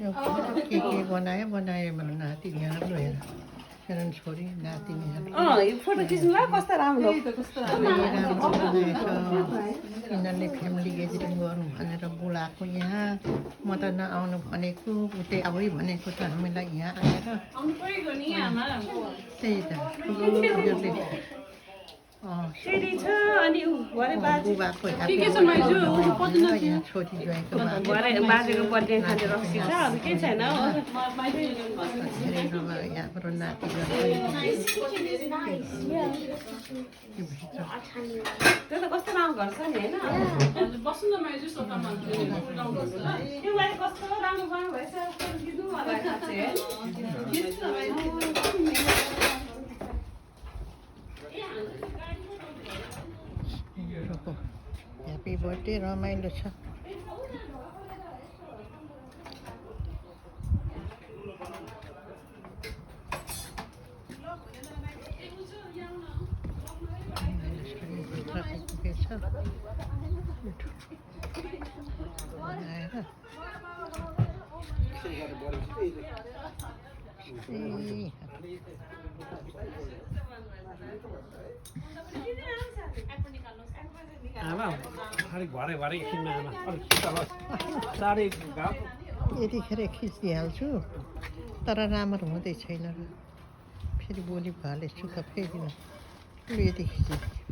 के बनायो भन्नु नातिनी हाम्रो हेर किनभने छोरी नातिनी यो फोटो खिच्नुलाई कस्तो राम्रो यिनीहरूले फ्यामिली ग्यादरिङ गरौँ भनेर बोलाएको यहाँ म त नआउनु भनेको उतै आऊ भनेको त हामीलाई यहाँ आएर त्यही त बुबाको यहाँ छोरी ज्वाइँको यहाँबाट नाति त्यो त कस्तो राम्रो घर छ नि होइन कस्तो राम्रो गर्नु भएछ ह्याप्पी बर्थडे रमाइलो छ यतिखेर खिचिदिइहाल्छु तर राम्रो हुँदै छैन र फेरि भोलि भाले सुख फेरि यति खिचिदिएँ